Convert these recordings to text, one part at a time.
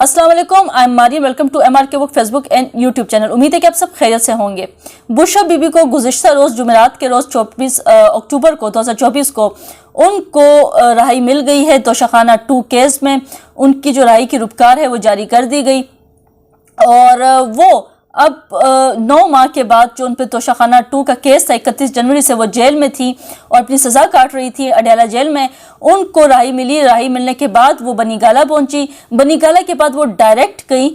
अस्सलाम वालेकुम, I am Maryam. Welcome to MRK वक्त फेसबुक एंड यूट्यूब चैनल। उम्मीद है कि आप सब खैरियत से होंगे। बुशरा बीबी को गुज़िश्ता रोज़ जुमेरात के रोज़ 24 अक्टूबर को 2024 को उनको रहाई मिल गई है। तोशाखाना 2 केस में उनकी जो रहाई की रुपकार है वो जारी कर दी गई और वो अब 9 माह के बाद जो उन पर तोशाखाना 2 का केस था, 31 जनवरी से वो जेल में थी और अपनी सज़ा काट रही थी अडयाला जेल में। उनको राही मिली। राही मिलने के बाद वो बनीगाला पहुंची। बनीगाला के बाद वो डायरेक्ट गई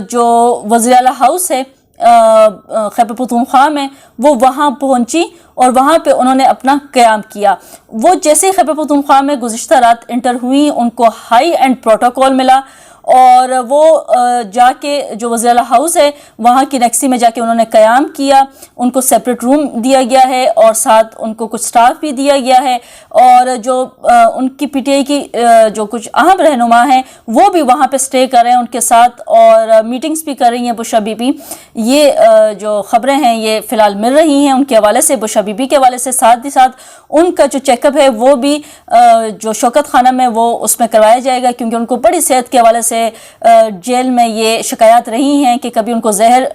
जो वज़ीर आला हाउस है खैबर पख्तूनख्वा में, वो वहाँ पहुंची और वहाँ पे उन्होंने अपना क़याम किया। वो जैसे ही खैबर पख्तूनख्वा में गुज़िश्ता रात इंटर हुई, उनको हाई एंड प्रोटोकॉल मिला और वो जाके जो वज़ीर आला हाउस है वहाँ की नेक्सी में जाके उन्होंने क़याम किया। उनको सेपरेट रूम दिया गया है और साथ उनको कुछ स्टाफ भी दिया गया है और जो उनकी PTI की जो कुछ अहम रहनुमा हैं वो भी वहाँ पे स्टे कर रहे हैं उनके साथ और मीटिंग्स भी कर रही हैं बुशरा बीबी। ये जो ख़बरें हैं ये फ़िलहाल मिल रही हैं उनके हवाले से, बुशरा बीबी के हवाले से। साथ ही साथ उनका जो चेकअप है वो भी जो शौकत खाना में वो उसमें करवाया जाएगा, क्योंकि उनको बड़ी सेहत के हवाले से जेल में ये शिकायत रही हैं कि कभी उनको जहर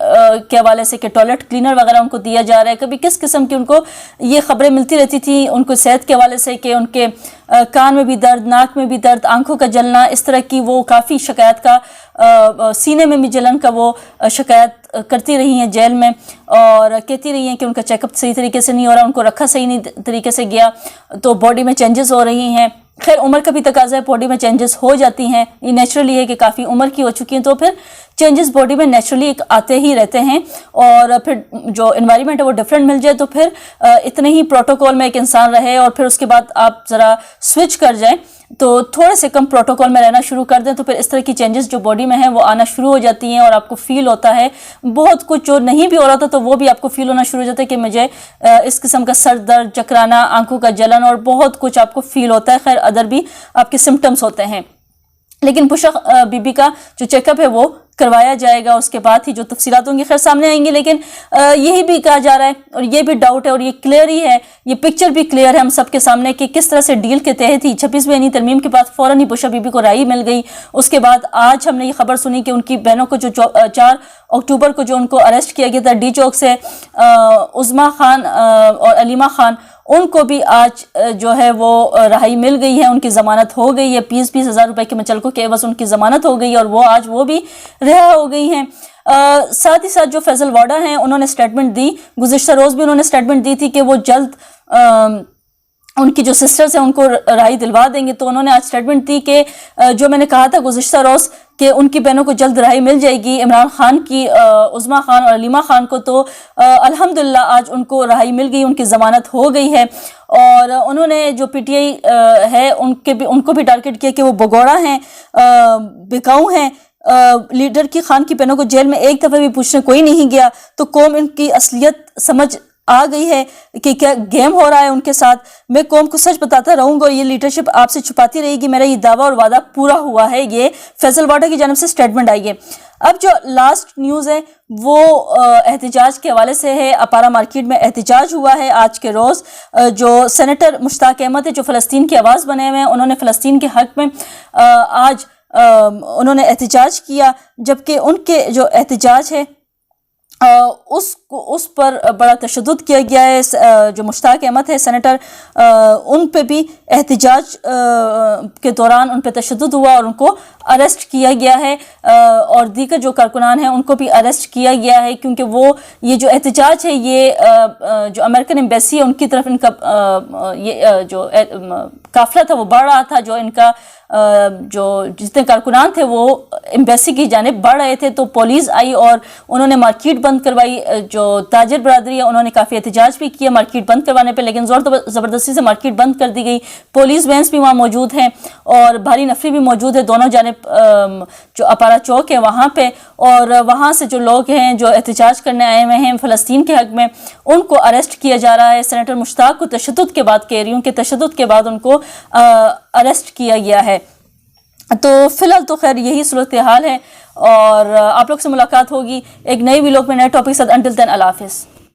के हवाले से कि टॉयलेट क्लीनर वगैरह उनको दिया जा रहा है, कभी किस किस्म की उनको ये खबरें मिलती रहती थी उनको सेहत के हवाले से कि उनके कान में भी दर्द, नाक में भी दर्द, आंखों का जलना, इस तरह की वो काफ़ी शिकायत का सीने में भी जलन का वो शिकायत करती रही हैं जेल में और कहती रही हैं कि उनका चेकअप सही तरीके से नहीं हो रहा, उनको रखा सही नहीं तरीके से गया, तो बॉडी में चेंजेस हो रही हैं। खैर उम्र का भी तकाजा है, बॉडी में चेंजेस हो जाती हैं, ये नेचुरली है कि काफ़ी उम्र की हो चुकी हैं तो फिर चेंजेस बॉडी में नेचुरली एक आते ही रहते हैं और फिर जो एनवायरनमेंट है वो डिफरेंट मिल जाए तो फिर इतने ही प्रोटोकॉल में एक इंसान रहे और फिर उसके बाद आप ज़रा स्विच कर जाएं तो थोड़े से कम प्रोटोकॉल में रहना शुरू कर दें तो फिर इस तरह की चेंजेस जो बॉडी में है वो आना शुरू हो जाती हैं और आपको फील होता है बहुत कुछ जो नहीं भी हो रहा था तो वो भी आपको फील होना शुरू हो जाता है कि मुझे इस किस्म का सर दर्द, चकराना, आंखों का जलन और बहुत कुछ आपको फील होता है। खैर अदर भी आपके सिम्टम्स होते हैं, लेकिन बुशरा बीबी का जो चेकअप है वो करवाया जाएगा, उसके बाद ही जो तफसीलात होंगी खैर सामने आएंगी। लेकिन यही भी कहा जा रहा है और ये भी डाउट है और ये क्लियर ही है, ये पिक्चर भी क्लियर है हम सबके सामने कि किस तरह से डील के तहत ही 26वीं आईनी तरमीम के बाद फ़ौरन ही बुशरा बीबी को राही मिल गई। उसके बाद आज हमने ये खबर सुनी कि उनकी बहनों को जो 4 अक्टूबर को जो उनको अरेस्ट किया गया था D चौक से, उज़मा खान और अलीमा खान, उनको भी आज जो है वो रहाई मिल गई है, उनकी ज़मानत हो गई है। 20-20 हज़ार रुपये के मचलकों के एवज़ उनकी ज़मानत हो गई और वो आज वो भी रिहा हो गई हैं। साथ ही साथ जो फैसल वाडा हैं उन्होंने स्टेटमेंट दी, गुज़िश्ता रोज़ भी उन्होंने स्टेटमेंट दी थी कि वो जल्द उनकी जो सिस्टर्स हैं उनको राही दिलवा देंगे। तो उन्होंने आज स्टेटमेंट दी कि जो मैंने कहा था गुज़िश्ता रोज़ कि उनकी बहनों को जल्द राही मिल जाएगी, इमरान खान की, उज़मा खान और अलीमा खान को, तो अल्हम्दुलिल्लाह आज उनको राही मिल गई, उनकी ज़मानत हो गई है। और उन्होंने जो PTI है उनको भी टारगेट किया कि वो भगोड़ा हैं, बिकाऊ हैं। लीडर की खान की बहनों को जेल में एक दफ़ा भी पूछने कोई नहीं गया, तो कौम इनकी असलियत समझ आ गई है कि क्या गेम हो रहा है उनके साथ। मैं कौम को सच बताता रहूँगा और ये लीडरशिप आपसे छुपाती रहेगी, मेरा ये दावा और वादा पूरा हुआ है। ये फैसल वाडा की जानब से स्टेटमेंट आई है। अब जो लास्ट न्यूज़ है वो एहतिजाज के हवाले से है। अपारा मार्केट में एहतिजाज हुआ है आज के रोज़। जो सेनेटर मुश्ताक अहमद है जो फ़लस्तीन की आवाज़ बने हुए हैं, उन्होंने फ़लस्तीन के हक़ में आज उन्होंने एहतिजाज किया, जबकि उनके जो एहतिजाज है उस पर बड़ा तशद्दुद किया गया है। जो मुश्ताक अहमद है सेनेटर, उन पे भी एहतिजाज के दौरान उन पे तशद्दुद हुआ और उनको अरेस्ट किया गया है और दीगर जो कारकुनान हैं उनको भी अरेस्ट किया गया है, क्योंकि वो ये जो एहतिजाज है ये जो अमेरिकन एम्बेसी है उनकी तरफ इनका ये जो काफिला था वो बढ़ रहा था। जो इनका जो जितने कारकुनान थे वो एम्बेसी की जानिब बढ़ रहे थे, तो पुलिस आई और उन्होंने मार्केट बंद करवाई। जो ताजिर बरादरी है उन्होंने काफ़ी एहतिजाज भी किया मार्केट बंद करवाने पे, लेकिन ज़ोर ज़बरदस्ती से मार्केट बंद कर दी गई। पुलिस वैन्स भी वहाँ मौजूद हैं और भारी नफरी भी मौजूद है दोनों जानिब जो अपारा चौक है वहाँ पे, और वहाँ से जो लोग हैं जो एहतिजाज करने आए हुए हैं फ़लस्तीन के हक़ में, उनको अरेस्ट किया जा रहा है। सेनेटर मुश्ताक को तशद्दुद के बाद, कह रही हूँ कि तशद्दुद के बाद उनको अरेस्ट किया गया है। तो फ़िलहाल तो खैर यही सूरत हाल है और आप लोग से मुलाकात होगी एक नई व्लॉग में नए टॉपिक के साथ। अंटिल देन अल्लाह हाफ़िज़।